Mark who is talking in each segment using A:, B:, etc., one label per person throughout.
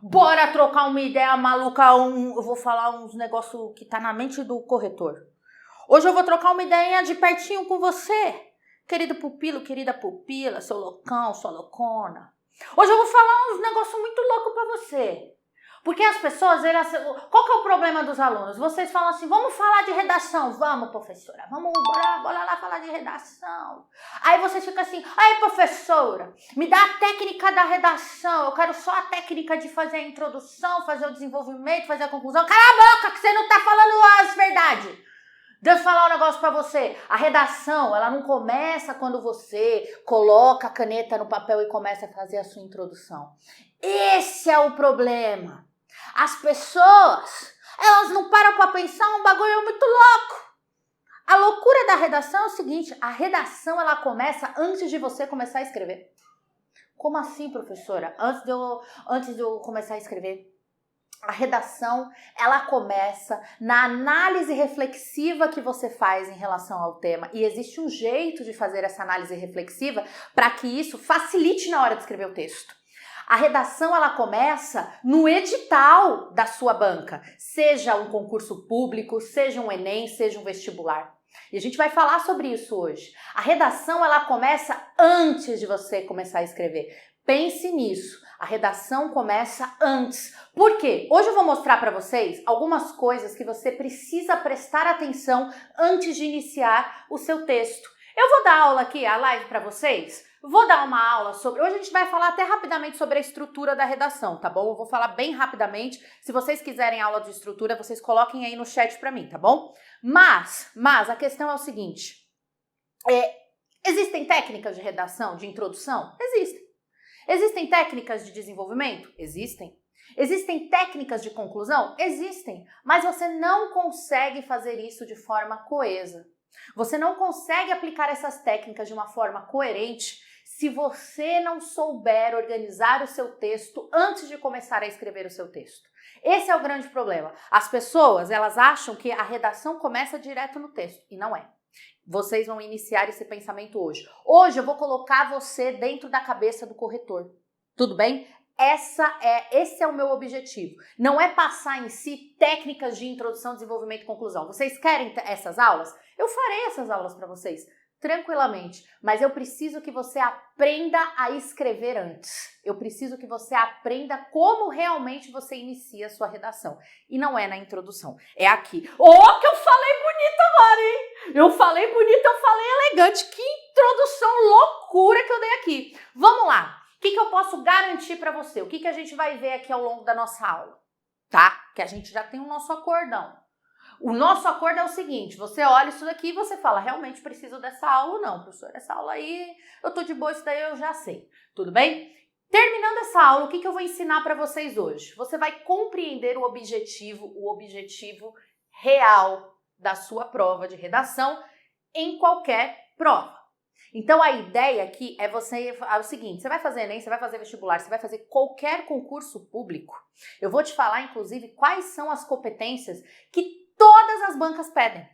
A: Bora trocar uma ideia maluca, eu vou falar uns negócios que tá na mente do corretor. Hoje eu vou trocar uma ideinha de pertinho com você, querido pupilo, querida pupila, seu loucão, sua loucona. Hoje eu vou falar uns negócios muito loucos pra você. Porque as pessoas, qual que é o problema dos alunos? Vocês falam assim, vamos falar de redação. Vamos, professora, bora lá falar de redação. Aí você fica assim, aí professora, me dá a técnica da redação. Eu quero só a técnica de fazer a introdução, fazer o desenvolvimento, fazer a conclusão. Cala a boca que você não tá falando as verdades. Deixa eu falar um negócio pra você. A redação, ela não começa quando você coloca a caneta no papel e começa a fazer a sua introdução. Esse é o problema. As pessoas, elas não param pra pensar um bagulho muito louco. A loucura da redação é o seguinte, a redação ela começa antes de você começar a escrever. Como assim, professora? Antes de eu começar a escrever? A redação, ela começa na análise reflexiva que você faz em relação ao tema. E existe um jeito de fazer essa análise reflexiva para que isso facilite na hora de escrever o texto. A redação, ela começa no edital da sua banca, seja um concurso público, seja um Enem, seja um vestibular. E a gente vai falar sobre isso hoje. A redação, ela começa antes de você começar a escrever. Pense nisso. A redação começa antes. Por quê? Hoje eu vou mostrar para vocês algumas coisas que você precisa prestar atenção antes de iniciar o seu texto. Eu vou dar aula aqui, a live para vocês. Vou dar uma aula sobre... Hoje a gente vai falar até rapidamente sobre a estrutura da redação, tá bom? Eu vou falar bem rapidamente. Se vocês quiserem aula de estrutura, vocês coloquem aí no chat para mim, tá bom? Mas a questão é o seguinte. Existem técnicas de redação, de introdução? Existem. Existem técnicas de desenvolvimento? Existem. Existem técnicas de conclusão? Existem. Mas você não consegue fazer isso de forma coesa. Você não consegue aplicar essas técnicas de uma forma coerente se você não souber organizar o seu texto antes de começar a escrever o seu texto. Esse é o grande problema. As pessoas, elas acham que a redação começa direto no texto, e não é. Vocês vão iniciar esse pensamento hoje. Hoje eu vou colocar você dentro da cabeça do corretor. Tudo bem? Esse é o meu objetivo. Não é passar em si técnicas de introdução, desenvolvimento e conclusão. Vocês querem essas aulas? Eu farei essas aulas para vocês, tranquilamente. Mas eu preciso que você aprenda a escrever antes. Eu preciso que você aprenda como realmente você inicia a sua redação. E não é na introdução, é aqui. Oh, que eu falei bonito agora, hein? Eu falei bonito, eu falei elegante. Que introdução loucura que eu dei aqui. Vamos lá. O que eu posso garantir para você? O que a gente vai ver aqui ao longo da nossa aula? Tá? Que a gente já tem o nosso acordão. O nosso acordo é o seguinte, você olha isso daqui e você fala, realmente preciso dessa aula ou não, professor? Essa aula aí, eu tô de boa, isso daí eu já sei. Tudo bem? Terminando essa aula, o que eu vou ensinar para vocês hoje? Você vai compreender o objetivo real da sua prova de redação em qualquer prova. Então, a ideia aqui é o seguinte, você vai fazer Enem, você vai fazer vestibular, você vai fazer qualquer concurso público. Eu vou te falar, inclusive, quais são as competências que todas as bancas pedem.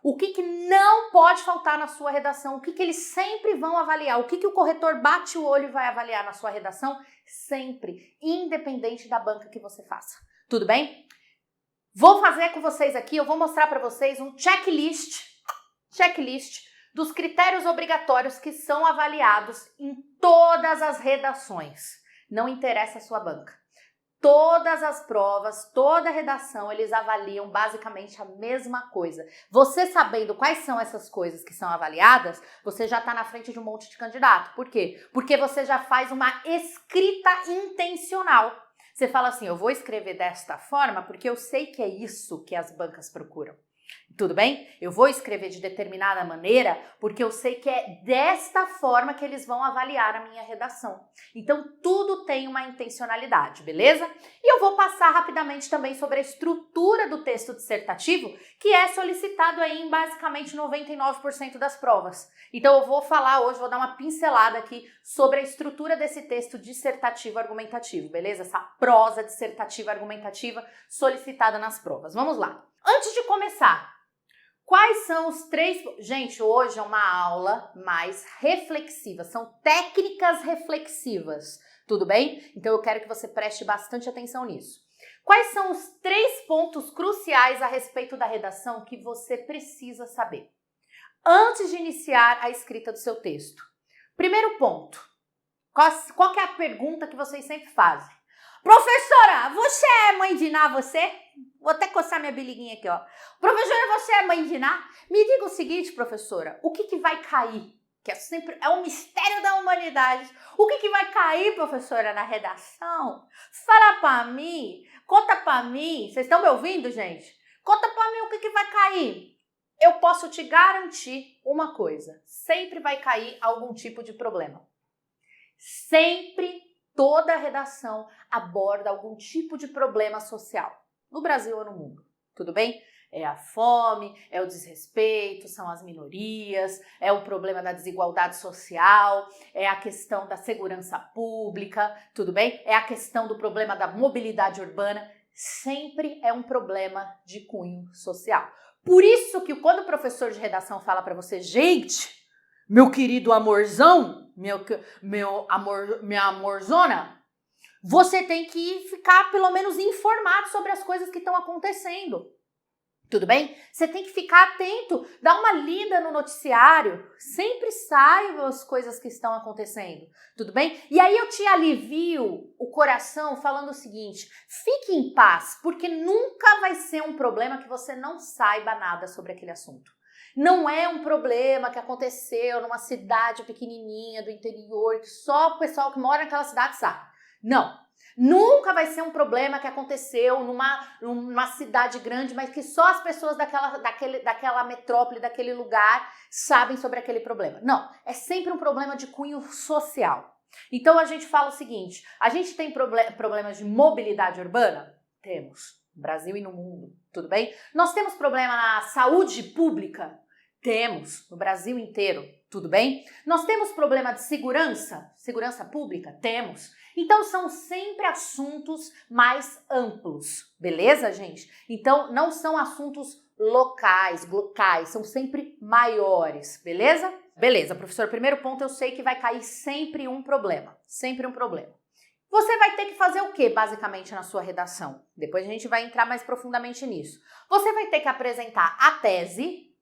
A: O que não pode faltar na sua redação, o que eles sempre vão avaliar, o que o corretor bate o olho e vai avaliar na sua redação, sempre, independente da banca que você faça. Tudo bem? Vou fazer com vocês aqui, eu vou mostrar para vocês um checklist dos critérios obrigatórios que são avaliados em todas as redações. Não interessa a sua banca. Todas as provas, toda a redação, eles avaliam basicamente a mesma coisa. Você sabendo quais são essas coisas que são avaliadas, você já está na frente de um monte de candidato. Por quê? Porque você já faz uma escrita intencional. Você fala assim, eu vou escrever desta forma porque eu sei que é isso que as bancas procuram. Tudo bem? Eu vou escrever de determinada maneira porque eu sei que é desta forma que eles vão avaliar a minha redação. Então, tudo tem uma intencionalidade, beleza? E eu vou passar rapidamente também sobre a estrutura do texto dissertativo, que é solicitado aí em basicamente 99% das provas. Então, eu vou falar hoje, vou dar uma pincelada aqui sobre a estrutura desse texto dissertativo argumentativo, beleza? Essa prosa dissertativa argumentativa solicitada nas provas. Vamos lá. Antes de começar, quais são os 3... Gente, hoje é uma aula mais reflexiva, são técnicas reflexivas. Tudo bem? Então eu quero que você preste bastante atenção nisso. Quais são os 3 pontos cruciais a respeito da redação que você precisa saber antes de iniciar a escrita do seu texto? Primeiro ponto. Qual que é a pergunta que vocês sempre fazem? Professora, você é mãe de Iná, você? Vou até coçar minha biliguinha aqui, ó. Professora, você é mãe de Iná? Me diga o seguinte, professora, o que vai cair? Que é um mistério da humanidade. O que vai cair, professora, na redação? Fala pra mim, conta pra mim. Vocês estão me ouvindo, gente? Conta pra mim o que vai cair. Eu posso te garantir uma coisa. Sempre vai cair algum tipo de problema. Sempre, toda redação aborda algum tipo de problema social. No Brasil ou no mundo. Tudo bem? É a fome, é o desrespeito, são as minorias, é o problema da desigualdade social, é a questão da segurança pública, tudo bem? É a questão do problema da mobilidade urbana. Sempre é um problema de cunho social. Por isso que quando o professor de redação fala para você, gente, meu querido amorzão, minha amorzona, você tem que ficar pelo menos informado sobre as coisas que estão acontecendo. Tudo bem? Você tem que ficar atento, dá uma lida no noticiário, sempre saiba as coisas que estão acontecendo, tudo bem? E aí eu te alivio o coração falando o seguinte, fique em paz, porque nunca vai ser um problema que você não saiba nada sobre aquele assunto. Não é um problema que aconteceu numa cidade pequenininha do interior, que só o pessoal que mora naquela cidade sabe. Não. Nunca vai ser um problema que aconteceu numa cidade grande, mas que só as pessoas daquela metrópole, daquele lugar, sabem sobre aquele problema. Não, é sempre um problema de cunho social. Então a gente fala o seguinte, a gente tem problemas de mobilidade urbana? Temos, no Brasil e no mundo, tudo bem? Nós temos problema na saúde pública? Temos, no Brasil inteiro, tudo bem? Nós temos problema de segurança pública? Temos. Então, são sempre assuntos mais amplos, beleza, gente? Então, não são assuntos locais, são sempre maiores, beleza? Beleza, professor, primeiro ponto, eu sei que vai cair sempre um problema, Você vai ter que fazer o que, basicamente, na sua redação? Depois a gente vai entrar mais profundamente nisso. Você vai ter que apresentar a tese,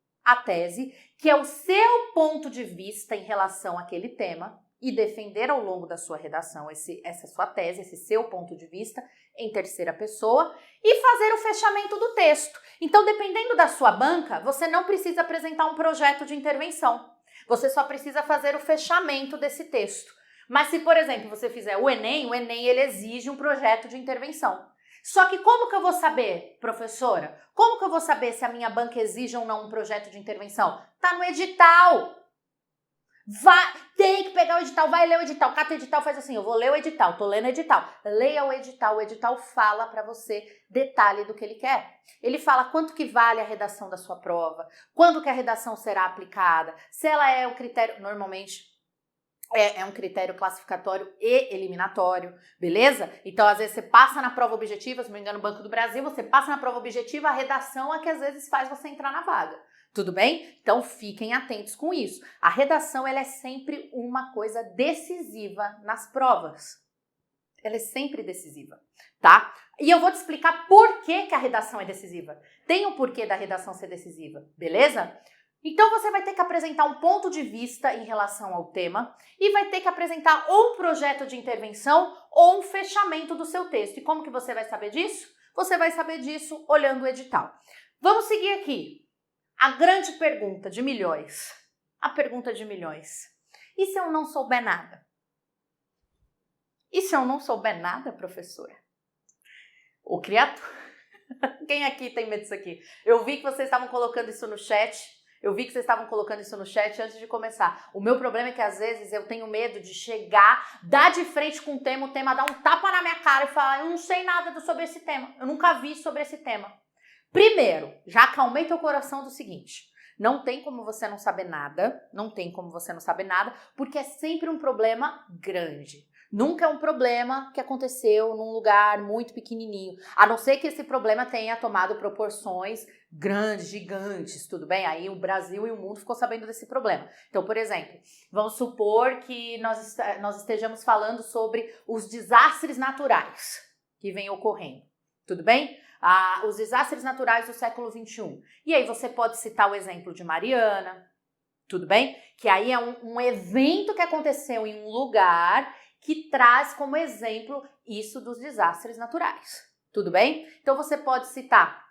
A: que é o seu ponto de vista em relação àquele tema, e defender ao longo da sua redação essa sua tese, esse seu ponto de vista em terceira pessoa e fazer o fechamento do texto. Então, dependendo da sua banca, você não precisa apresentar um projeto de intervenção. Você só precisa fazer o fechamento desse texto. Mas se, por exemplo, você fizer o Enem ele exige um projeto de intervenção. Só que como que eu vou saber, professora? Como que eu vou saber se a minha banca exige ou não um projeto de intervenção? Tá no edital! Tem que pegar o edital, vai ler o edital, cata o edital, faz assim, eu vou ler o edital, tô lendo o edital. Leia o edital fala para você detalhe do que ele quer. Ele fala quanto que vale a redação da sua prova, quando que a redação será aplicada, se ela é um critério, normalmente é um critério classificatório e eliminatório, beleza? Então, às vezes você passa na prova objetiva, se não me engano, no Banco do Brasil, você passa na prova objetiva, a redação é que às vezes faz você entrar na vaga. Tudo bem? Então fiquem atentos com isso. A redação ela é sempre uma coisa decisiva nas provas. Ela é sempre decisiva, tá? E eu vou te explicar por que a redação é decisiva. Tem o porquê da redação ser decisiva, beleza? Então você vai ter que apresentar um ponto de vista em relação ao tema e vai ter que apresentar ou um projeto de intervenção ou um fechamento do seu texto. E como que você vai saber disso? Você vai saber disso olhando o edital. Vamos seguir aqui. A grande pergunta de milhões. A pergunta de milhões. E se eu não souber nada? E se eu não souber nada, professora? O criatura. Quem aqui tem medo disso aqui? Eu vi que vocês estavam colocando isso no chat. Antes de começar. O meu problema é que às vezes eu tenho medo de chegar, dar de frente com o tema dar um tapa na minha cara e falar, eu não sei nada sobre esse tema. Eu nunca vi sobre esse tema. Primeiro, já acalmei teu coração do seguinte, não tem como você não saber nada, porque é sempre um problema grande. Nunca é um problema que aconteceu num lugar muito pequenininho, a não ser que esse problema tenha tomado proporções grandes, gigantes, tudo bem? Aí o Brasil e o mundo ficou sabendo desse problema. Então, por exemplo, vamos supor que nós estejamos falando sobre os desastres naturais que vêm ocorrendo, tudo bem? Os desastres naturais do século XXI. E aí você pode citar o exemplo de Mariana, tudo bem? Que aí é um evento que aconteceu em um lugar que traz como exemplo isso dos desastres naturais, tudo bem? Então você pode citar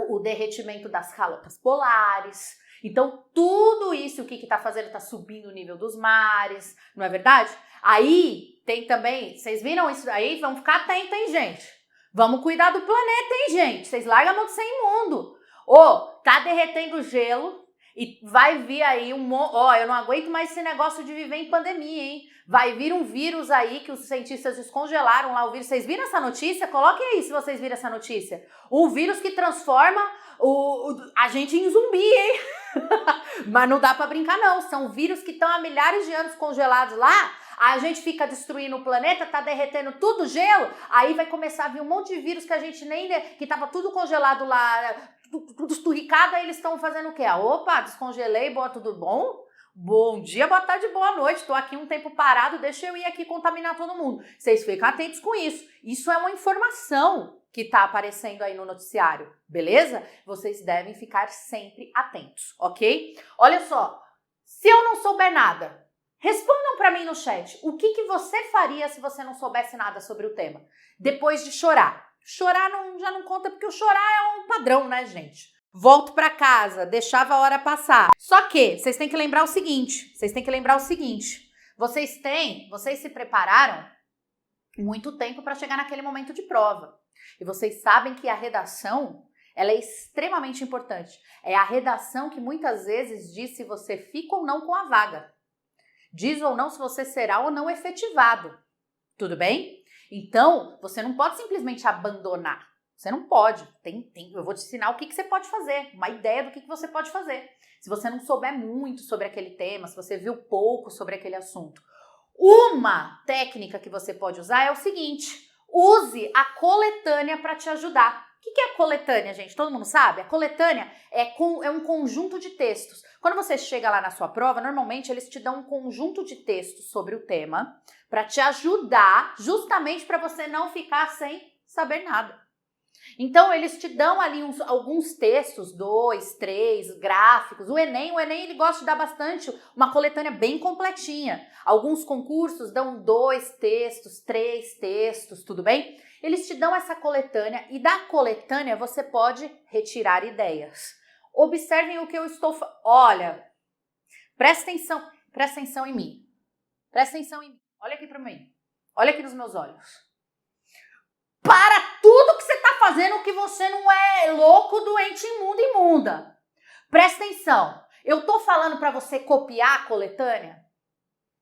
A: o derretimento das calotas polares. Então tudo isso, o que está fazendo? Está subindo o nível dos mares, não é verdade? Aí tem também, vocês viram isso aí? Vamos ficar atentos, hein, gente? Vamos cuidar do planeta, hein, gente? Vocês largam a mão de ser imundo. Tá derretendo o gelo. E vai vir aí eu não aguento mais esse negócio de viver em pandemia, hein? Vai vir um vírus aí que os cientistas descongelaram lá o vírus. Vocês viram essa notícia? Coloquem aí se vocês viram essa notícia. Um vírus que transforma a gente em zumbi, hein? Mas não dá pra brincar não. São vírus que estão há milhares de anos congelados lá. A gente fica destruindo o planeta, tá derretendo tudo gelo. Aí vai começar a vir um monte de vírus que a gente que tava tudo congelado lá, tudo esturricado, aí eles estão fazendo o quê? Opa, descongelei, boa, tudo bom? Bom dia, boa tarde, boa noite. Tô aqui um tempo parado, deixa eu ir aqui contaminar todo mundo. Vocês ficam atentos com isso. Isso é uma informação que tá aparecendo aí no noticiário, beleza? Vocês devem ficar sempre atentos, ok? Olha só, se eu não souber nada, respondam para mim no chat. O que você faria se você não soubesse nada sobre o tema? Depois de chorar. Chorar já não conta, porque o chorar é um padrão, né, gente? Volto para casa, deixava a hora passar. Só que vocês têm que lembrar o seguinte, vocês se prepararam muito tempo para chegar naquele momento de prova. E vocês sabem que a redação, ela é extremamente importante. É a redação que muitas vezes diz se você fica ou não com a vaga. Diz ou não se você será ou não efetivado. Tudo bem? Então, você não pode simplesmente abandonar. Você não pode. Eu vou te ensinar o que você pode fazer, uma ideia do que você pode fazer. Se você não souber muito sobre aquele tema, se você viu pouco sobre aquele assunto. Uma técnica que você pode usar é o seguinte: use a coletânea para te ajudar. O que é a coletânea, gente? Todo mundo sabe? A coletânea é um conjunto de textos. Quando você chega lá na sua prova, normalmente eles te dão um conjunto de textos sobre o tema para te ajudar, justamente para você não ficar sem saber nada. Então, eles te dão ali alguns textos, 2, 3, gráficos. O Enem ele gosta de dar bastante, uma coletânea bem completinha. Alguns concursos dão 2 textos, 3 textos, tudo bem? Eles te dão essa coletânea e da coletânea você pode retirar ideias. Observem o que eu estou falando. Olha, presta atenção em mim. Presta atenção em mim. Olha aqui para mim. Olha aqui nos meus olhos. Para tudo que você está fazendo que você não é louco, doente, imundo, imunda. Presta atenção. Eu tô falando para você copiar a coletânea?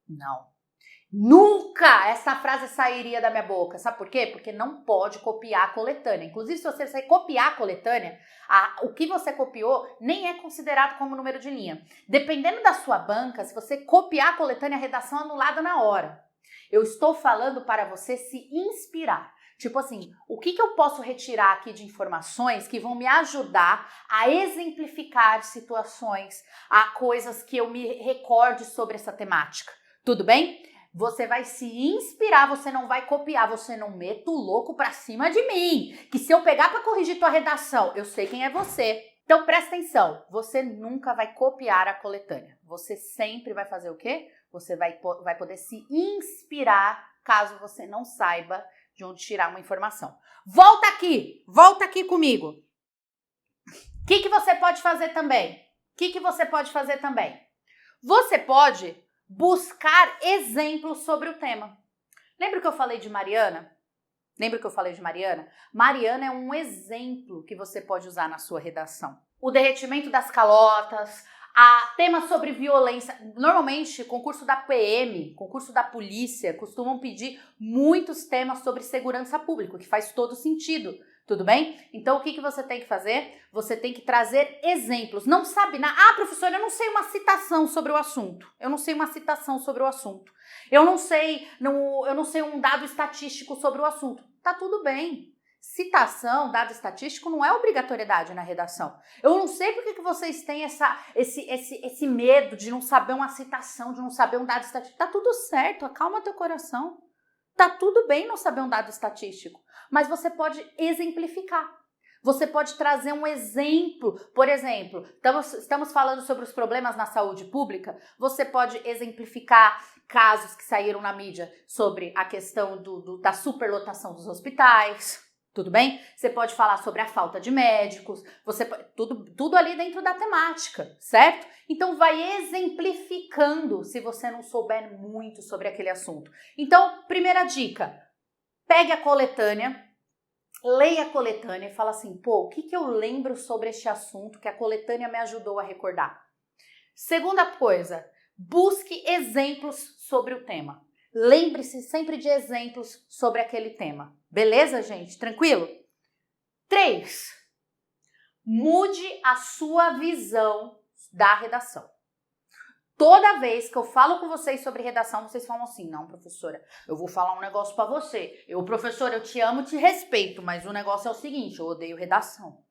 A: Não. Nunca essa frase sairia da minha boca. Sabe por quê? Porque não pode copiar a coletânea. Inclusive, se você copiar a coletânea, o que você copiou nem é considerado como número de linha. Dependendo da sua banca, se você copiar a coletânea, a redação é anulada na hora. Eu estou falando para você se inspirar. Tipo assim, o que eu posso retirar aqui de informações que vão me ajudar a exemplificar situações, a coisas que eu me recorde sobre essa temática. Tudo bem? Você vai se inspirar, você não vai copiar, você não meta o louco pra cima de mim. Que se eu pegar pra corrigir tua redação, eu sei quem é você. Então presta atenção, você nunca vai copiar a coletânea. Você sempre vai fazer o quê? Você vai poder se inspirar caso você não saiba de onde tirar uma informação. Volta aqui comigo. O que você pode fazer também? Você pode buscar exemplos sobre o tema. Lembra que eu falei de Mariana? Mariana é um exemplo que você pode usar na sua redação. O derretimento das calotas, temas sobre violência. Normalmente, concurso da PM, concurso da polícia, costumam pedir muitos temas sobre segurança pública, que faz todo sentido. Tudo bem? Então, o que você tem que fazer? Você tem que trazer exemplos. Não sabe nada. Ah, professora, eu não sei uma citação sobre o assunto. Eu não sei uma citação sobre o assunto. Eu não sei um dado estatístico sobre o assunto. Tá tudo bem. Citação, dado estatístico, não é obrigatoriedade na redação. Eu não sei por que vocês têm esse medo de não saber uma citação, de não saber um dado estatístico. Tá tudo certo, acalma teu coração. Tá tudo bem não saber um dado estatístico, mas você pode exemplificar. Você pode trazer um exemplo. Por exemplo, estamos falando sobre os problemas na saúde pública. Você pode exemplificar casos que saíram na mídia sobre a questão da superlotação dos hospitais. Tudo bem? Você pode falar sobre a falta de médicos, tudo ali dentro da temática, certo? Então vai exemplificando se você não souber muito sobre aquele assunto. Então, primeira dica, pegue a coletânea, leia a coletânea e fala assim, pô, o que eu lembro sobre este assunto que a coletânea me ajudou a recordar? Segunda coisa, busque exemplos sobre o tema. Lembre-se sempre de exemplos sobre aquele tema. Beleza, gente? Tranquilo? 3. Mude a sua visão da redação. Toda vez que eu falo com vocês sobre redação, vocês falam assim, não, professora, eu vou falar um negócio pra você. Professora, eu te amo, te respeito, mas o negócio é o seguinte, eu odeio redação.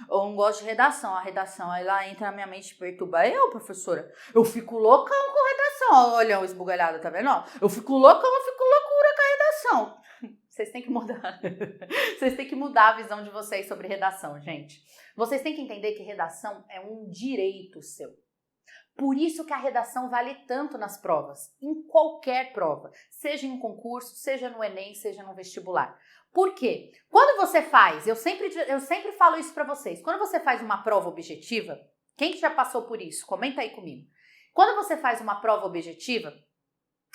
A: Eu não gosto de redação. A redação, ela entra na minha mente e perturba professora. Eu fico loucão com redação. Olha o esbugalhado, tá vendo? Eu fico loucão, eu fico loucura com a redação. Vocês têm que mudar. Vocês têm que mudar a visão de vocês sobre redação, gente. Vocês têm que entender que redação é um direito seu. Por isso que a redação vale tanto nas provas, em qualquer prova, seja em um concurso, seja no Enem, seja no vestibular. Por quê? Quando você faz, eu sempre falo isso para vocês, quando você faz uma prova objetiva, quem que já passou por isso? Comenta aí comigo. Quando você faz uma prova objetiva,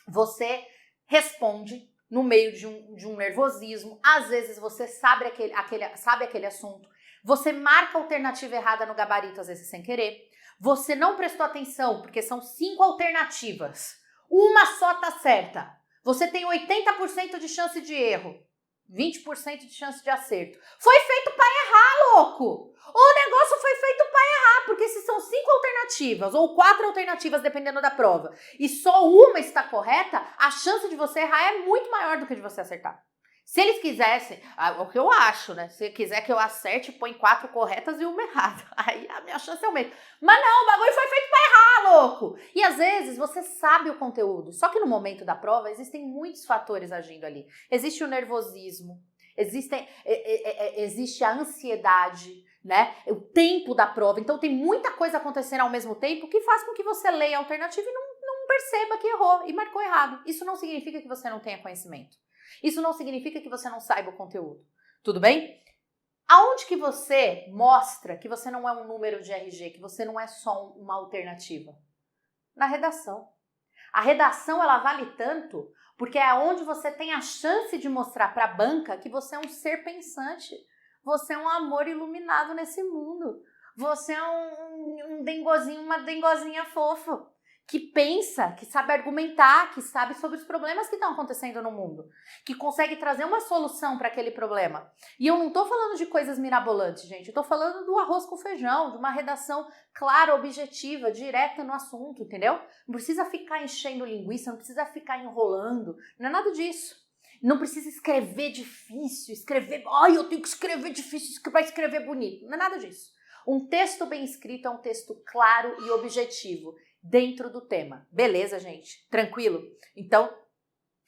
A: você responde no meio de um nervosismo, às vezes você sabe aquele assunto, você marca a alternativa errada no gabarito, às vezes sem querer, você não prestou atenção, porque são 5 alternativas, uma só tá certa, você tem 80% de chance de erro, 20% de chance de acerto. Foi feito para errar, louco! O negócio foi feito para errar, porque se são 5 alternativas ou 4 alternativas, dependendo da prova, e só uma está correta, a chance de você errar é muito maior do que de você acertar. Se eles quisessem, o que eu acho, né? Se quiser que eu acerte, põe 4 corretas e uma errada. Aí a minha chance aumenta. Mas não, o bagulho foi feito pra errar, louco! E às vezes você sabe o conteúdo, só que no momento da prova existem muitos fatores agindo ali. Existe o nervosismo, existe a ansiedade, né? O tempo da prova. Então tem muita coisa acontecendo ao mesmo tempo que faz com que você leia a alternativa e não perceba que errou e marcou errado. Isso não significa que você não tenha conhecimento. Isso não significa que você não saiba o conteúdo. Tudo bem? Aonde que você mostra que você não é um número de RG, que você não é só uma alternativa? Na redação. A redação, ela vale tanto porque é onde você tem a chance de mostrar para a banca que você é um ser pensante. Você é um amor iluminado nesse mundo. Você é um dengozinho, uma dengozinha fofa. Que pensa, que sabe argumentar, que sabe sobre os problemas que estão acontecendo no mundo, que consegue trazer uma solução para aquele problema. E eu não estou falando de coisas mirabolantes, gente, eu estou falando do arroz com feijão, de uma redação clara, objetiva, direta no assunto, entendeu? Não precisa ficar enchendo linguiça, não precisa ficar enrolando, não é nada disso. Não precisa escrever difícil, eu tenho que escrever difícil para escrever bonito, não é nada disso. Um texto bem escrito é um texto claro e objetivo, dentro do tema. Beleza, gente? Tranquilo? Então,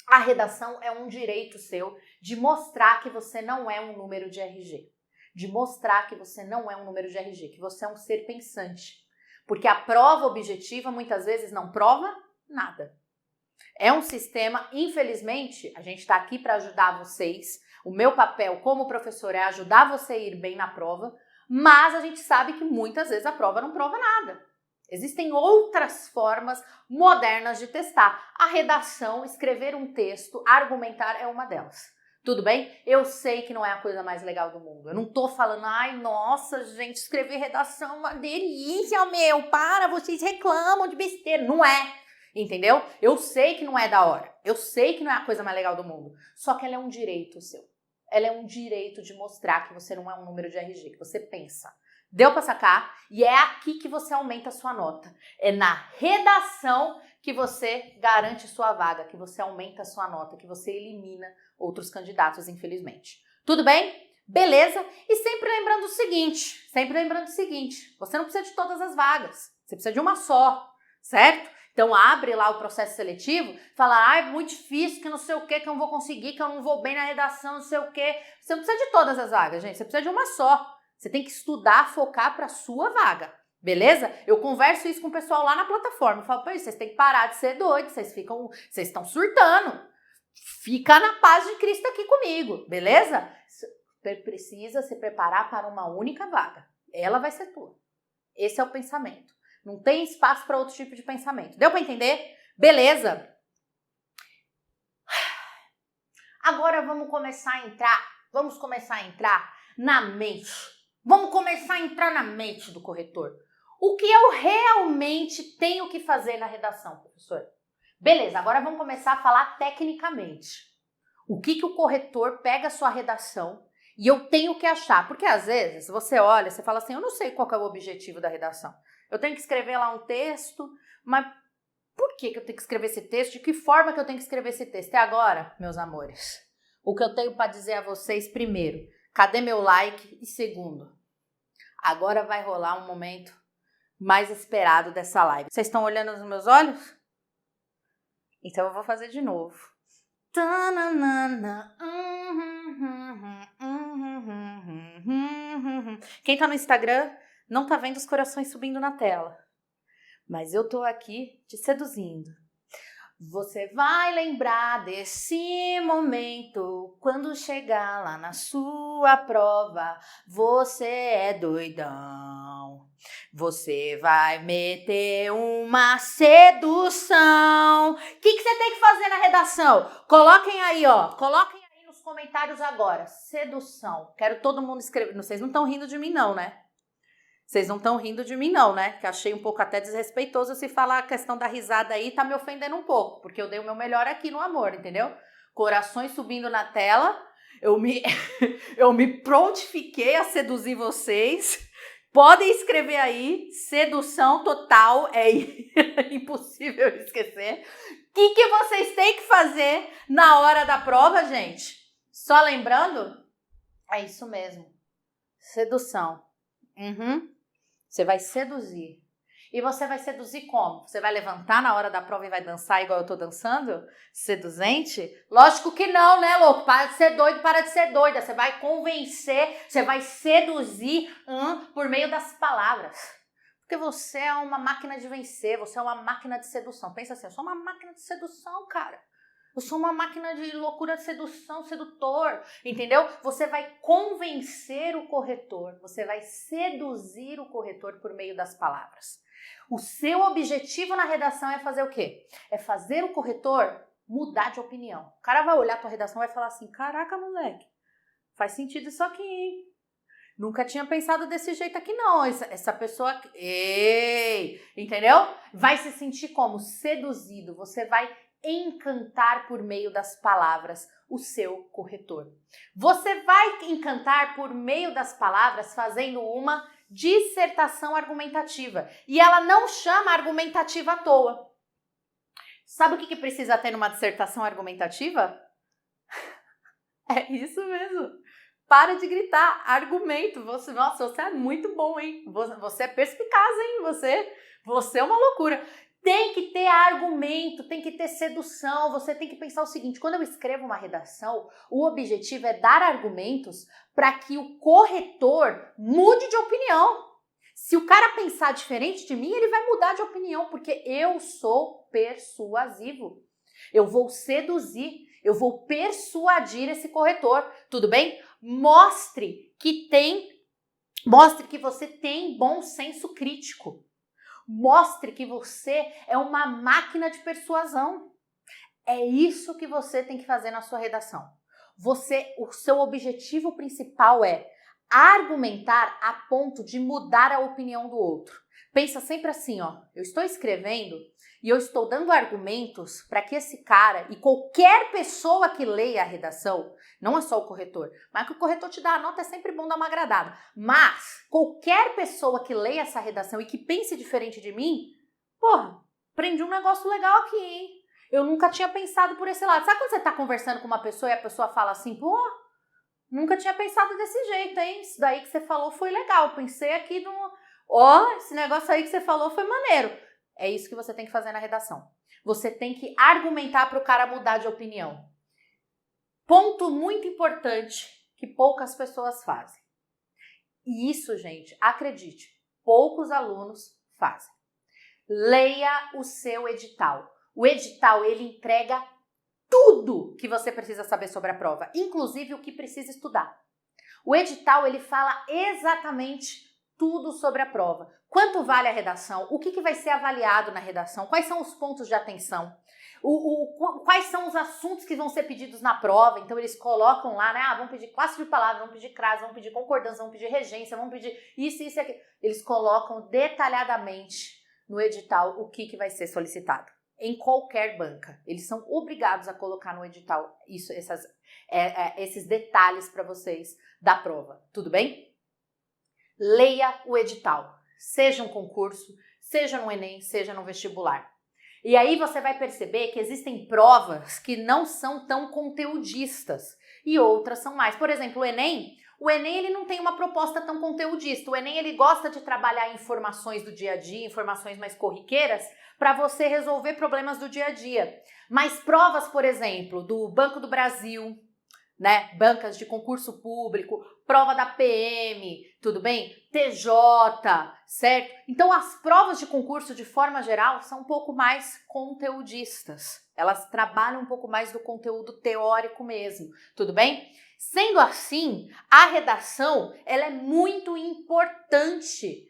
A: a redação é um direito seu de mostrar que você não é um número de RG. De mostrar que você não é um número de RG, que você é um ser pensante. Porque a prova objetiva, muitas vezes, não prova nada. É um sistema, infelizmente, a gente está aqui para ajudar vocês. O meu papel como professor é ajudar você a ir bem na prova, mas a gente sabe que muitas vezes a prova não prova nada. Existem outras formas modernas de testar. A redação, escrever um texto, argumentar é uma delas. Tudo bem? Eu sei que não é a coisa mais legal do mundo. Eu não tô falando, ai, nossa, gente, escrever redação é uma delícia, meu, para, vocês reclamam de besteira. Não é, entendeu? Eu sei que não é da hora. Eu sei que não é a coisa mais legal do mundo. Só que ela é um direito seu. ela é um direito de mostrar que você não é um número de RG, que você pensa. Deu para sacar? E é aqui que você aumenta a sua nota. É na redação que você garante sua vaga, que você aumenta a sua nota, que você elimina outros candidatos, infelizmente. Tudo bem? Beleza? E sempre lembrando o seguinte, você não precisa de todas as vagas, você precisa de uma só, certo? Então abre lá o processo seletivo, fala, é muito difícil, que não sei o que eu não vou conseguir, que eu não vou bem na redação, não sei o que. Você não precisa de todas as vagas, gente, você precisa de uma só. Você tem que estudar, focar para a sua vaga, beleza? Eu converso isso com o pessoal lá na plataforma, eu falo, vocês têm que parar de ser doidos, vocês estão surtando. Fica na paz de Cristo aqui comigo, beleza? Você precisa se preparar para uma única vaga. Ela vai ser tua. Esse é o pensamento. Não tem espaço para outro tipo de pensamento. Deu para entender? Beleza. Agora vamos começar a entrar na mente. Vamos começar a entrar na mente do corretor. O que eu realmente tenho que fazer na redação, professor? Beleza, agora vamos começar a falar tecnicamente. O que o corretor pega a sua redação e eu tenho que achar? Porque às vezes você olha, você fala assim, eu não sei qual que é o objetivo da redação. Eu tenho que escrever lá um texto, mas por que eu tenho que escrever esse texto? De que forma que eu tenho que escrever esse texto? E agora, meus amores, o que eu tenho para dizer a vocês, primeiro, cadê meu like? E segundo, agora vai rolar um momento mais esperado dessa live. Vocês estão olhando nos meus olhos? Então eu vou fazer de novo. Quem tá no Instagram não tá vendo os corações subindo na tela. Mas eu tô aqui te seduzindo. Você vai lembrar desse momento quando chegar lá na sua prova. Você é doidão. Você vai meter uma sedução. O que você tem que fazer na redação? Coloquem aí, Coloquem aí nos comentários agora. Sedução. Quero todo mundo escrever. Vocês não estão rindo de mim não, né? Vocês não estão rindo de mim não, né? Que achei um pouco até desrespeitoso se falar a questão da risada aí, tá me ofendendo um pouco, porque eu dei o meu melhor aqui no amor, entendeu? Corações subindo na tela, eu me prontifiquei a seduzir vocês. Podem escrever aí, sedução total, é impossível esquecer. O que vocês têm que fazer na hora da prova, gente? Só lembrando, é isso mesmo, sedução. Você vai seduzir. E você vai seduzir como? Você vai levantar na hora da prova e vai dançar igual eu tô dançando? Seduzente? Lógico que não, né, louco? Para de ser doido, para de ser doida. Você vai convencer, você vai seduzir por meio das palavras. Porque você é uma máquina de vencer, você é uma máquina de sedução. Pensa assim, eu sou uma máquina de sedução, cara. Eu sou uma máquina de loucura, sedução, sedutor, entendeu? Você vai convencer o corretor, você vai seduzir o corretor por meio das palavras. O seu objetivo na redação é fazer o quê? É fazer o corretor mudar de opinião. O cara vai olhar a tua redação e vai falar assim, caraca, moleque, faz sentido isso aqui, hein? Nunca tinha pensado desse jeito aqui não, essa pessoa, entendeu? Vai se sentir como? Seduzido, você vai encantar por meio das palavras o seu corretor. Você vai encantar por meio das palavras fazendo uma dissertação argumentativa. E ela não chama argumentativa à toa. Sabe o que precisa ter numa dissertação argumentativa? É isso mesmo. Para de gritar, argumento. Nossa, você é muito bom, hein? Você é perspicaz, hein? Você é uma loucura. Tem que ter argumento, tem que ter sedução. Você tem que pensar o seguinte, quando eu escrevo uma redação, o objetivo é dar argumentos para que o corretor mude de opinião. Se o cara pensar diferente de mim, ele vai mudar de opinião, porque eu sou persuasivo. Eu vou seduzir, eu vou persuadir esse corretor, tudo bem? Mostre que você tem bom senso crítico. Mostre que você é uma máquina de persuasão. É isso que você tem que fazer na sua redação. O seu objetivo principal é argumentar a ponto de mudar a opinião do outro. Pensa sempre assim, ó, eu estou escrevendo e eu estou dando argumentos para que esse cara e qualquer pessoa que leia a redação, não é só o corretor, mas que o corretor te dá a nota é sempre bom dar uma agradada, mas qualquer pessoa que leia essa redação e que pense diferente de mim, porra, aprendi um negócio legal aqui, hein? Eu nunca tinha pensado por esse lado. Sabe quando você tá conversando com uma pessoa e a pessoa fala assim, pô, nunca tinha pensado desse jeito, hein? Isso daí que você falou foi legal, pensei aqui no... Ó, esse negócio aí que você falou foi maneiro. É isso que você tem que fazer na redação. Você tem que argumentar para o cara mudar de opinião. Ponto muito importante que poucas pessoas fazem. E isso, gente, acredite, poucos alunos fazem. Leia o seu edital. O edital, ele entrega tudo que você precisa saber sobre a prova, inclusive o que precisa estudar. O edital, ele fala exatamente tudo sobre a prova. Quanto vale a redação? O que vai ser avaliado na redação? Quais são os pontos de atenção? Quais são os assuntos que vão ser pedidos na prova? Então, eles colocam lá, né? Ah, vamos pedir classe de palavra, vamos pedir crase, vamos pedir concordância, vamos pedir regência, vamos pedir isso e aquilo. Eles colocam detalhadamente no edital o que vai ser solicitado. Em qualquer banca. Eles são obrigados a colocar no edital esses detalhes para vocês da prova. Tudo bem? Leia o edital, seja um concurso, seja no Enem, seja no vestibular. E aí você vai perceber que existem provas que não são tão conteudistas e outras são mais. Por exemplo, o Enem ele não tem uma proposta tão conteudista. O Enem ele gosta de trabalhar informações do dia a dia, informações mais corriqueiras, para você resolver problemas do dia a dia. Mas provas, por exemplo, do Banco do Brasil, né? Bancas de concurso público, prova da PM, tudo bem? TJ, certo? Então as provas de concurso de forma geral são um pouco mais conteudistas. Elas trabalham um pouco mais do conteúdo teórico mesmo, tudo bem? Sendo assim, a redação ela é muito importante,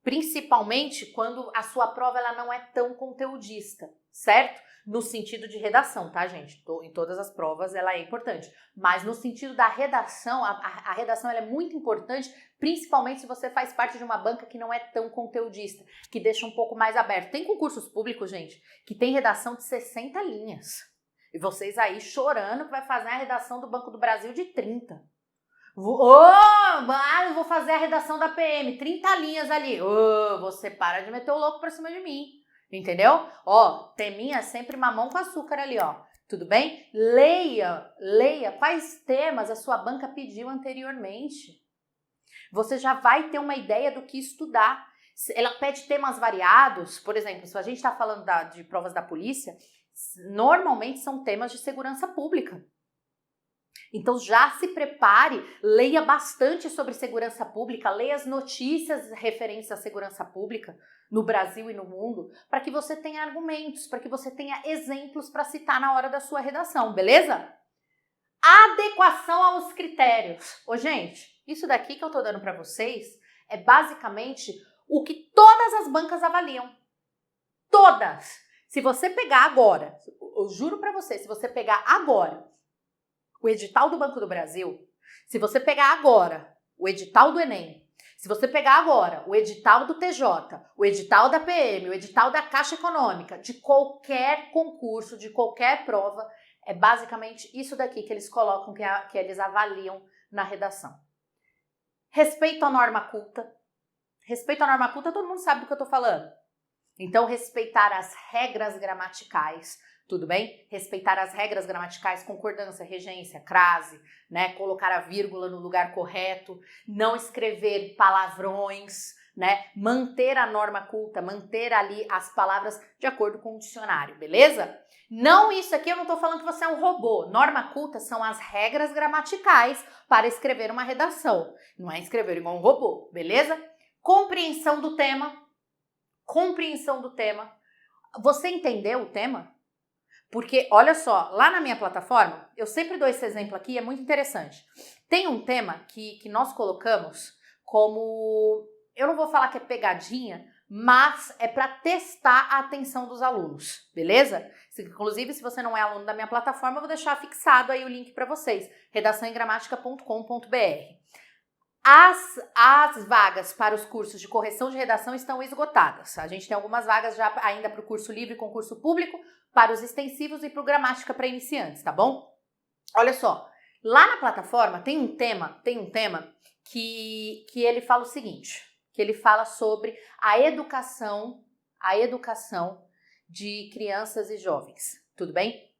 A: principalmente quando a sua prova ela não é tão conteudista, certo? No sentido de redação, tá, gente? Em todas as provas ela é importante. Mas no sentido da redação, a redação ela é muito importante, principalmente se você faz parte de uma banca que não é tão conteudista, que deixa um pouco mais aberto. Tem concursos públicos, gente, que tem redação de 60 linhas. E vocês aí chorando que vai fazer a redação do Banco do Brasil de 30. Eu vou fazer a redação da PM, 30 linhas ali. Você para de meter o louco pra cima de mim. Entendeu? Ó, teminha sempre mamão com açúcar ali, ó. Tudo bem? Leia quais temas a sua banca pediu anteriormente. Você já vai ter uma ideia do que estudar. Ela pede temas variados, por exemplo, se a gente está falando de provas da polícia, normalmente são temas de segurança pública. Então já se prepare, leia bastante sobre segurança pública, leia as notícias referentes à segurança pública no Brasil e no mundo, para que você tenha argumentos, para que você tenha exemplos para citar na hora da sua redação, beleza? Adequação aos critérios. Gente, isso daqui que eu tô dando para vocês é basicamente o que todas as bancas avaliam. Todas! Se você pegar agora, eu juro para você, se você pegar agora o edital do Banco do Brasil, se você pegar agora o edital do Enem, se você pegar agora o edital do TJ, o edital da PM, o edital da Caixa Econômica, de qualquer concurso, de qualquer prova, é basicamente isso daqui que eles colocam, que eles avaliam na redação. Respeito à norma culta. Respeito à norma culta, todo mundo sabe do que eu tô falando. Então, respeitar as regras gramaticais, tudo bem? Respeitar as regras gramaticais, concordância, regência, crase, né? Colocar a vírgula no lugar correto, não escrever palavrões, né? Manter a norma culta, manter ali as palavras de acordo com o dicionário, beleza? Não, isso aqui eu não tô falando que você é um robô. Norma culta são as regras gramaticais para escrever uma redação. Não é escrever igual um robô, beleza? Compreensão do tema. Compreensão do tema. Você entendeu o tema? Porque, olha só, lá na minha plataforma, eu sempre dou esse exemplo aqui, é muito interessante. Tem um tema que nós colocamos como, eu não vou falar que é pegadinha, mas é para testar a atenção dos alunos, beleza? Inclusive, se você não é aluno da minha plataforma, eu vou deixar fixado aí o link para vocês, redaçãoemgramática.com.br. As vagas para os cursos de correção de redação estão esgotadas. A gente tem algumas vagas já ainda para o curso livre e concurso público, para os extensivos e para o gramática para iniciantes, tá bom? Olha só, lá na plataforma tem um tema que ele fala o seguinte, que ele fala sobre a educação de crianças e jovens, tudo bem?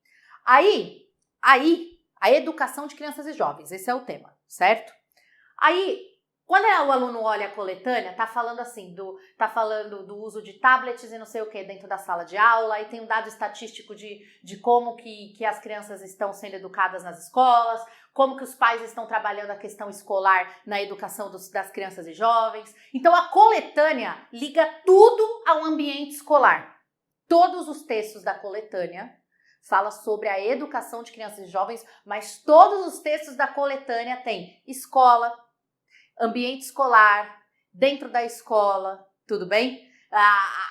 A: Aí, a educação de crianças e jovens, esse é o tema, certo? Aí, quando o aluno olha a coletânea, tá falando do uso de tablets e não sei o que dentro da sala de aula, e tem um dado estatístico de como que as crianças estão sendo educadas nas escolas, como que os pais estão trabalhando a questão escolar na educação das crianças e jovens. Então, a coletânea liga tudo ao ambiente escolar. Todos os textos da coletânea fala sobre a educação de crianças e jovens, mas todos os textos da coletânea têm escola, ambiente escolar, dentro da escola, tudo bem?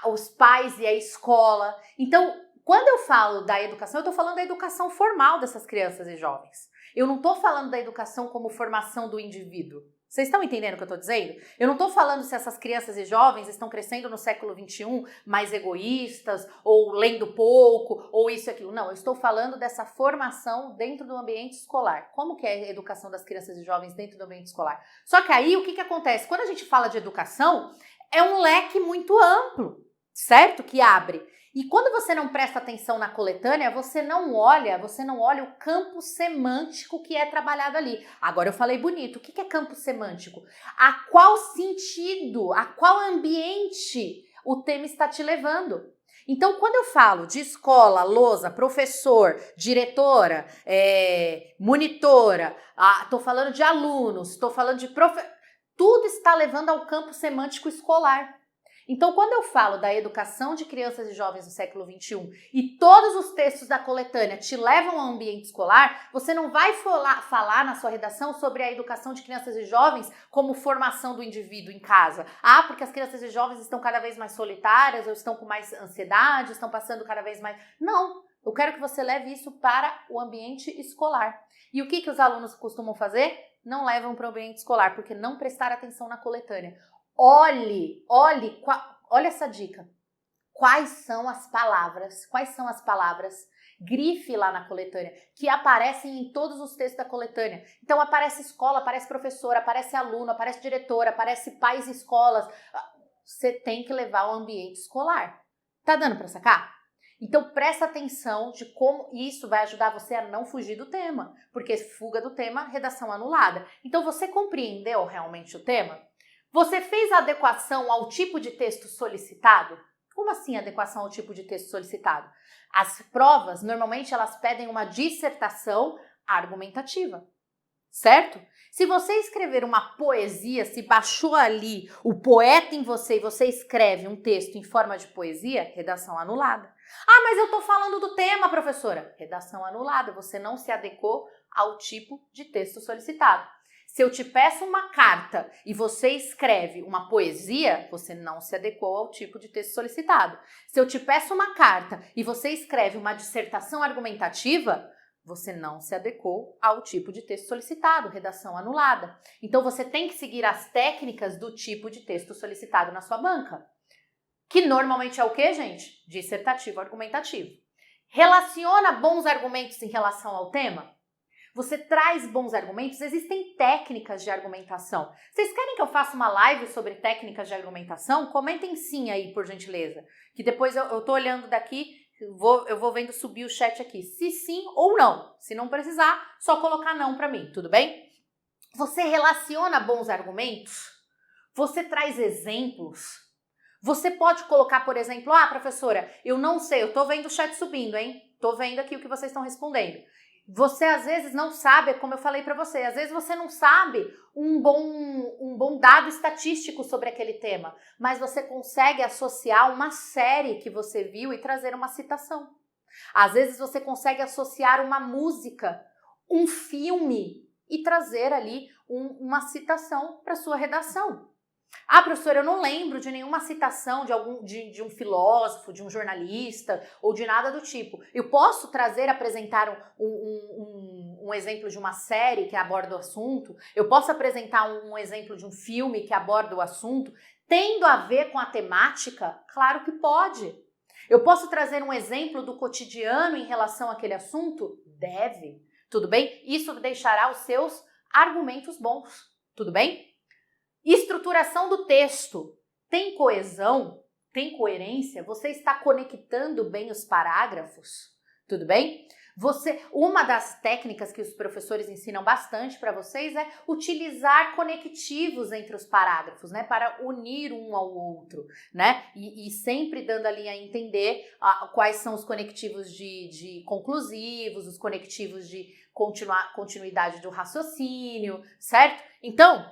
A: Os pais e a escola. Então, quando eu falo da educação, eu estou falando da educação formal dessas crianças e jovens. Eu não estou falando da educação como formação do indivíduo. Vocês estão entendendo o que eu estou dizendo? Eu não estou falando se essas crianças e jovens estão crescendo no século XXI mais egoístas, ou lendo pouco, ou isso e aquilo. Não, eu estou falando dessa formação dentro do ambiente escolar. Como que é a educação das crianças e jovens dentro do ambiente escolar? Só que aí, o que acontece? Quando a gente fala de educação, é um leque muito amplo, certo? Que abre. E quando você não presta atenção na coletânea, você não olha o campo semântico que é trabalhado ali. Agora eu falei bonito. O que é campo semântico? A qual sentido, a qual ambiente o tema está te levando? Então, quando eu falo de escola, lousa, professor, diretora, monitora, estou falando de alunos, estou falando de tudo está levando ao campo semântico escolar. Então, quando eu falo da educação de crianças e jovens no século XXI e todos os textos da coletânea te levam ao ambiente escolar, você não vai falar na sua redação sobre a educação de crianças e jovens como formação do indivíduo em casa. Porque as crianças e jovens estão cada vez mais solitárias, ou estão com mais ansiedade, estão passando cada vez mais... Não! Eu quero que você leve isso para o ambiente escolar. E o que os alunos costumam fazer? Não levam para o ambiente escolar, porque não prestaram atenção na coletânea. Olhe essa dica. Quais são as palavras, grife lá na coletânea, que aparecem em todos os textos da coletânea. Então aparece escola, aparece professor, aparece aluno, aparece diretora, aparece pais e escolas. Você tem que levar ao ambiente escolar. Tá dando para sacar? Então presta atenção de como isso vai ajudar você a não fugir do tema, porque fuga do tema, redação anulada. Então você compreendeu realmente o tema? Você fez a adequação ao tipo de texto solicitado? Como assim adequação ao tipo de texto solicitado? As provas, normalmente, elas pedem uma dissertação argumentativa, certo? Se você escrever uma poesia, se baixou ali o poeta em você e você escreve um texto em forma de poesia, redação anulada. Mas eu tô falando do tema, professora. Redação anulada, você não se adequou ao tipo de texto solicitado. Se eu te peço uma carta e você escreve uma poesia, você não se adequou ao tipo de texto solicitado. Se eu te peço uma carta e você escreve uma dissertação argumentativa, você não se adequou ao tipo de texto solicitado, redação anulada. Então você tem que seguir as técnicas do tipo de texto solicitado na sua banca. Que normalmente é o quê, gente? Dissertativo argumentativo. Relaciona bons argumentos em relação ao tema? Você traz bons argumentos, existem técnicas de argumentação. Vocês querem que eu faça uma live sobre técnicas de argumentação? Comentem sim aí, por gentileza. Que depois eu tô olhando daqui, eu vou vendo subir o chat aqui. Se sim ou não. Se não precisar, só colocar não para mim, tudo bem? Você relaciona bons argumentos? Você traz exemplos? Você pode colocar, por exemplo, professora, eu não sei, eu tô vendo o chat subindo, hein? Tô vendo aqui o que vocês estão respondendo. Você às vezes não sabe, como eu falei para você, às vezes você não sabe um bom dado estatístico sobre aquele tema, mas você consegue associar uma série que você viu e trazer uma citação. Às vezes você consegue associar uma música, um filme e trazer ali uma citação para sua redação. Professora, eu não lembro de nenhuma citação de um filósofo, de um jornalista ou de nada do tipo. Eu posso apresentar um exemplo de uma série que aborda o assunto, eu posso apresentar um exemplo de um filme que aborda o assunto, tendo a ver com a temática? Claro que pode. Eu posso trazer um exemplo do cotidiano em relação àquele assunto? Deve. Tudo bem? Isso deixará os seus argumentos bons. Tudo bem? Estruturação do texto. Tem coesão? Tem coerência? Você está conectando bem os parágrafos? Tudo bem? Uma das técnicas que os professores ensinam bastante para vocês é utilizar conectivos entre os parágrafos, né? Para unir um ao outro, né? E sempre dando ali a entender quais são os conectivos de conclusivos, os conectivos de continuidade do raciocínio, certo? Então,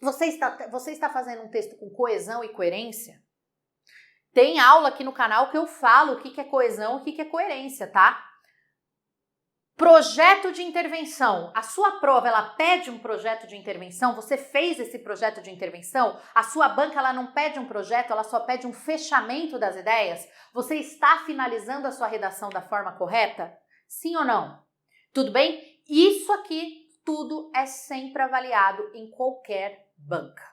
A: você está fazendo um texto com coesão e coerência? Tem aula aqui no canal que eu falo o que é coesão e o que é coerência, tá? Projeto de intervenção. A sua prova, ela pede um projeto de intervenção? Você fez esse projeto de intervenção? A sua banca, ela não pede um projeto, ela só pede um fechamento das ideias? Você está finalizando a sua redação da forma correta? Sim ou não? Tudo bem? Isso aqui, tudo é sempre avaliado em qualquer banca.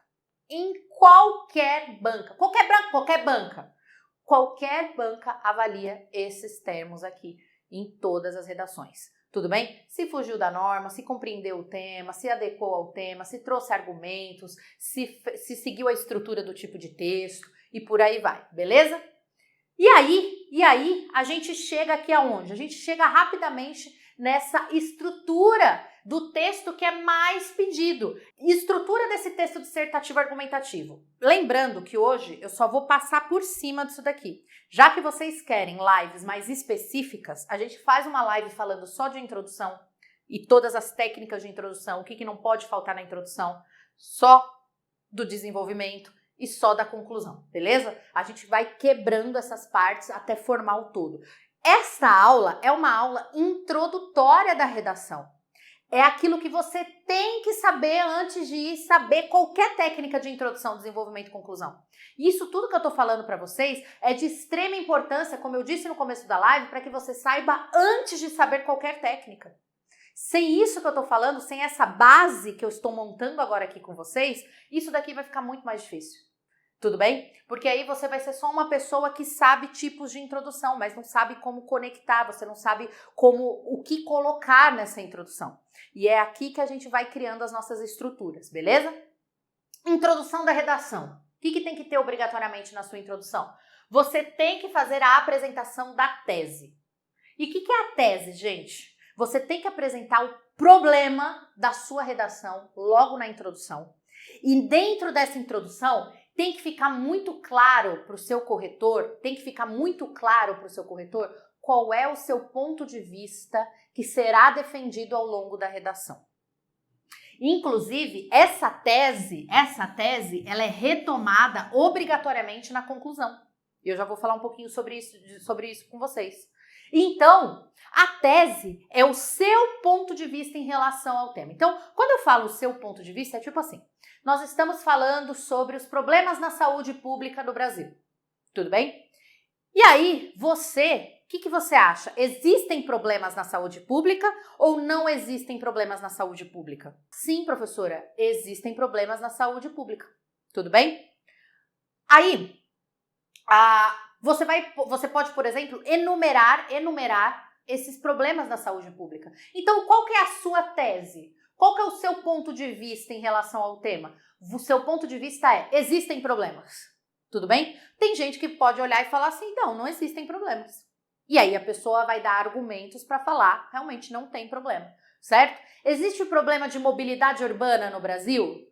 A: Em qualquer banca. Qualquer banca. Qualquer banca avalia esses termos aqui em todas as redações. Tudo bem? Se fugiu da norma, se compreendeu o tema, se adequou ao tema, se trouxe argumentos, se seguiu a estrutura do tipo de texto e por aí vai, beleza? E aí a gente chega aqui aonde? A gente chega rapidamente nessa estrutura do texto que é mais pedido. Estrutura desse texto dissertativo argumentativo. Lembrando que hoje eu só vou passar por cima disso daqui. Já que vocês querem lives mais específicas, a gente faz uma live falando só de introdução e todas as técnicas de introdução, o que não pode faltar na introdução, só do desenvolvimento e só da conclusão, beleza? A gente vai quebrando essas partes até formar o todo. Essa aula é uma aula introdutória da redação. É aquilo que você tem que saber antes de saber qualquer técnica de introdução, desenvolvimento e conclusão. Isso tudo que eu tô falando para vocês é de extrema importância, como eu disse no começo da live, para que você saiba antes de saber qualquer técnica. Sem isso que eu tô falando, sem essa base que eu estou montando agora aqui com vocês, isso daqui vai ficar muito mais difícil. Tudo bem? Porque aí você vai ser só uma pessoa que sabe tipos de introdução, mas não sabe como conectar, você não sabe o que colocar nessa introdução. E é aqui que a gente vai criando as nossas estruturas, beleza? Introdução da redação. O que tem que ter obrigatoriamente na sua introdução? Você tem que fazer a apresentação da tese. E o que é a tese, gente? Você tem que apresentar o problema da sua redação logo na introdução. E dentro dessa introdução, tem que ficar muito claro para o seu corretor, qual é o seu ponto de vista que será defendido ao longo da redação. Inclusive, essa tese, ela é retomada obrigatoriamente na conclusão. E eu já vou falar um pouquinho sobre isso com vocês. Então, a tese é o seu ponto de vista em relação ao tema. Então, quando eu falo o seu ponto de vista, é tipo assim, nós estamos falando sobre os problemas na saúde pública no Brasil. Tudo bem? E aí, o que você acha? Existem problemas na saúde pública ou não existem problemas na saúde pública? Sim, professora, existem problemas na saúde pública. Tudo bem? Aí, você pode, por exemplo, enumerar esses problemas da saúde pública. Então, qual que é a sua tese? Qual que é o seu ponto de vista em relação ao tema? O seu ponto de vista é, existem problemas. Tudo bem? Tem gente que pode olhar e falar assim, não existem problemas. E aí a pessoa vai dar argumentos para falar, realmente não tem problema, certo? Existe o problema de mobilidade urbana no Brasil?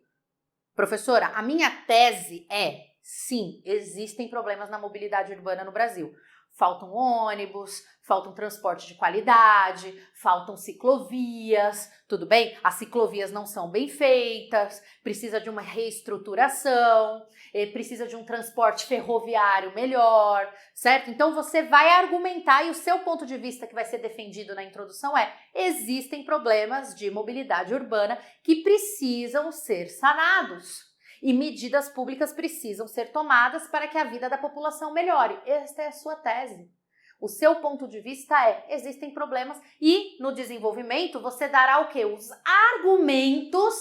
A: Professora, a minha tese é, sim, existem problemas na mobilidade urbana no Brasil. Faltam ônibus, faltam transporte de qualidade, faltam ciclovias, tudo bem? As ciclovias não são bem feitas, precisa de uma reestruturação, precisa de um transporte ferroviário melhor, certo? Então você vai argumentar e o seu ponto de vista que vai ser defendido na introdução é: existem problemas de mobilidade urbana que precisam ser sanados. E medidas públicas precisam ser tomadas para que a vida da população melhore. Esta é a sua tese. O seu ponto de vista é, existem problemas e no desenvolvimento você dará o quê? Os argumentos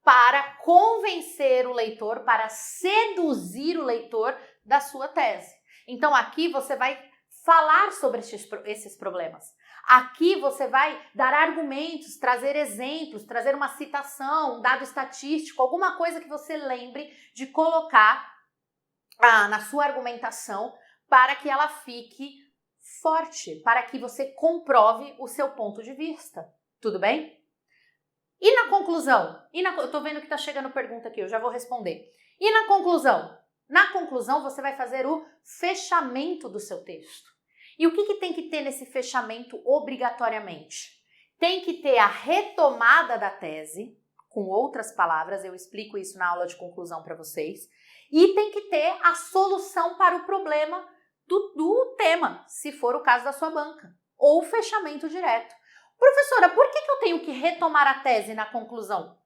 A: para convencer o leitor, para seduzir o leitor da sua tese. Então aqui você vai falar sobre esses problemas. Aqui você vai dar argumentos, trazer exemplos, trazer uma citação, um dado estatístico, alguma coisa que você lembre de colocar na sua argumentação para que ela fique forte, para que você comprove o seu ponto de vista. Tudo bem? E na conclusão? Eu tô vendo que tá chegando pergunta aqui, eu já vou responder. E na conclusão? Na conclusão, você vai fazer o fechamento do seu texto. E o que tem que ter nesse fechamento obrigatoriamente? Tem que ter a retomada da tese, com outras palavras, eu explico isso na aula de conclusão para vocês, e tem que ter a solução para o problema do tema, se for o caso da sua banca, ou fechamento direto. Professora, por que eu tenho que retomar a tese na conclusão?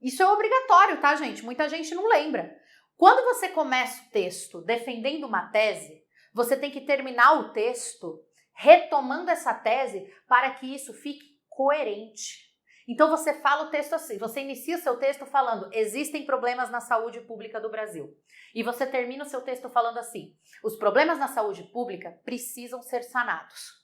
A: Isso é obrigatório, tá, gente? Muita gente não lembra. Quando você começa o texto defendendo uma tese, você tem que terminar o texto retomando essa tese para que isso fique coerente. Então você fala o texto assim, você inicia seu texto falando, existem problemas na saúde pública do Brasil. E você termina o seu texto falando assim, os problemas na saúde pública precisam ser sanados.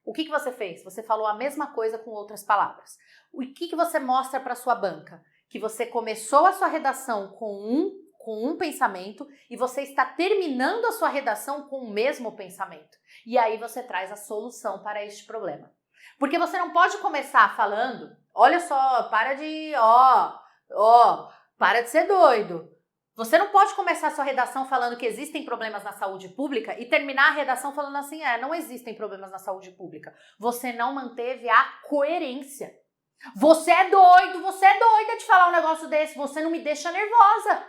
A: O que você fez? Você falou a mesma coisa com outras palavras. O que você mostra para sua banca? Que você começou a sua redação com um pensamento e você está terminando a sua redação com o mesmo pensamento. E aí você traz a solução para este problema. Porque você não pode começar falando, olha só, para de ser doido. Você não pode começar a sua redação falando que existem problemas na saúde pública e terminar a redação falando assim, não existem problemas na saúde pública. Você não manteve a coerência. Você é doida de falar um negócio desse, você não me deixa nervosa.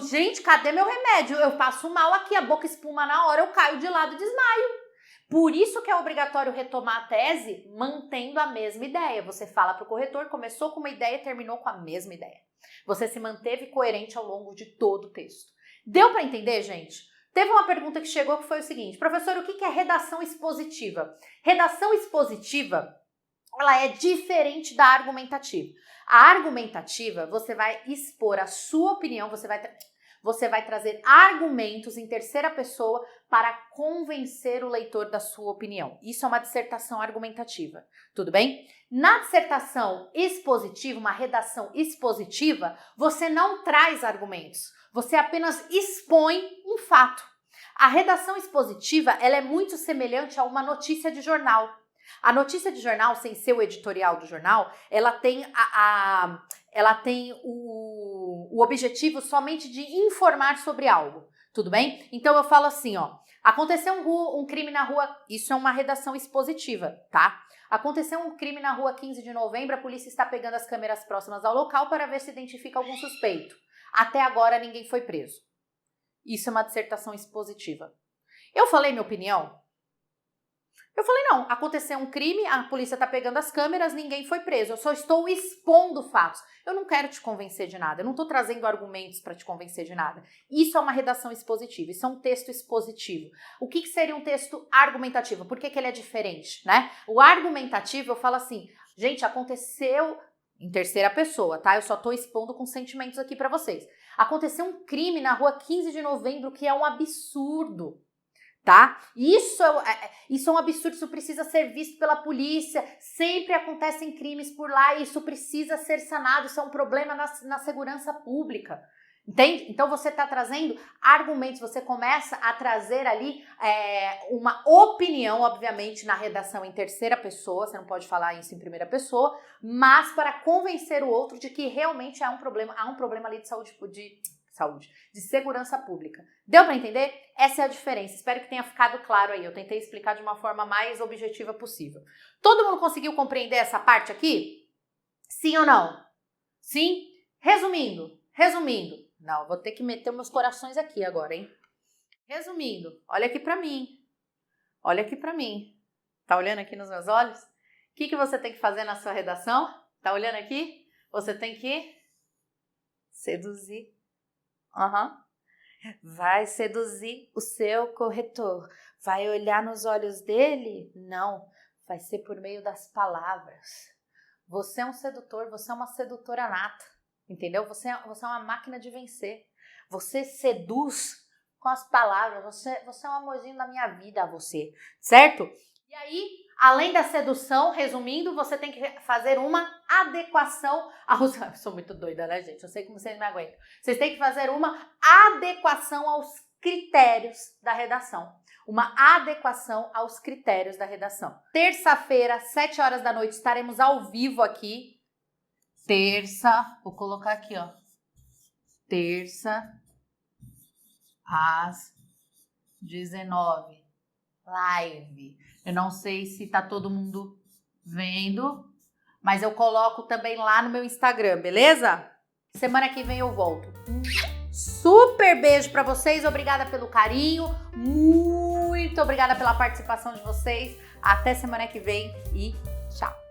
A: Gente, cadê meu remédio? Eu passo mal aqui, a boca espuma na hora, eu caio de lado e desmaio. Por isso que é obrigatório retomar a tese mantendo a mesma ideia. Você fala para o corretor, começou com uma ideia e terminou com a mesma ideia. Você se manteve coerente ao longo de todo o texto. Deu para entender, gente? Teve uma pergunta que chegou que foi o seguinte, professor, o que é redação expositiva? Redação expositiva, ela é diferente da argumentativa. A argumentativa, você vai expor a sua opinião, você vai trazer argumentos em terceira pessoa para convencer o leitor da sua opinião. Isso é uma dissertação argumentativa, tudo bem? Na dissertação expositiva, uma redação expositiva, você não traz argumentos, você apenas expõe um fato. A redação expositiva, ela é muito semelhante a uma notícia de jornal. A notícia de jornal, sem ser o editorial do jornal, ela tem o objetivo somente de informar sobre algo, tudo bem? Então eu falo assim, aconteceu um crime na rua, isso é uma redação expositiva, tá? Aconteceu um crime na rua 15 de novembro, a polícia está pegando as câmeras próximas ao local para ver se identifica algum suspeito. Até agora ninguém foi preso. Isso é uma dissertação expositiva. Eu falei minha opinião? Eu falei, não, aconteceu um crime, a polícia tá pegando as câmeras, ninguém foi preso. Eu só estou expondo fatos. Eu não quero te convencer de nada, eu não tô trazendo argumentos para te convencer de nada. Isso é uma redação expositiva, isso é um texto expositivo. O que seria um texto argumentativo? Por que ele é diferente, né? O argumentativo, eu falo assim, gente, aconteceu em terceira pessoa, tá? Eu só tô expondo com sentimentos aqui para vocês. Aconteceu um crime na rua 15 de novembro que é um absurdo. Tá? Isso é um absurdo, isso precisa ser visto pela polícia, sempre acontecem crimes por lá e isso precisa ser sanado, isso é um problema na segurança pública, entende? Então você está trazendo argumentos, você começa a trazer ali uma opinião, obviamente na redação em terceira pessoa, você não pode falar isso em primeira pessoa, mas para convencer o outro de que realmente há um problema ali de segurança pública. Deu para entender? Essa é a diferença. Espero que tenha ficado claro aí. Eu tentei explicar de uma forma mais objetiva possível. Todo mundo conseguiu compreender essa parte aqui? Sim ou não? Sim? Resumindo. Não, vou ter que meter meus corações aqui agora, hein? Resumindo, olha aqui para mim. Tá olhando aqui nos meus olhos? O que você tem que fazer na sua redação? Tá olhando aqui? Você tem que seduzir. Vai seduzir o seu corretor. Vai olhar nos olhos dele? Não, vai ser por meio das palavras. Você é um sedutor, você é uma sedutora nata, entendeu? Você é uma máquina de vencer. Você seduz com as palavras, você é um amorzinho da minha vida, você, certo? E aí, além da sedução, resumindo, você tem que fazer uma adequação aos... Eu sou muito doida, né, gente? Eu sei que vocês me aguentam. Vocês têm que fazer uma adequação aos critérios da redação. Uma adequação aos critérios da redação. Terça-feira, 7 horas da noite, estaremos ao vivo aqui. Terça, vou colocar aqui, ó. Terça, às 19. Live. Eu não sei se tá todo mundo vendo, mas eu coloco também lá no meu Instagram, beleza? Semana que vem eu volto. Super beijo pra vocês, obrigada pelo carinho, muito obrigada pela participação de vocês. Até semana que vem e tchau!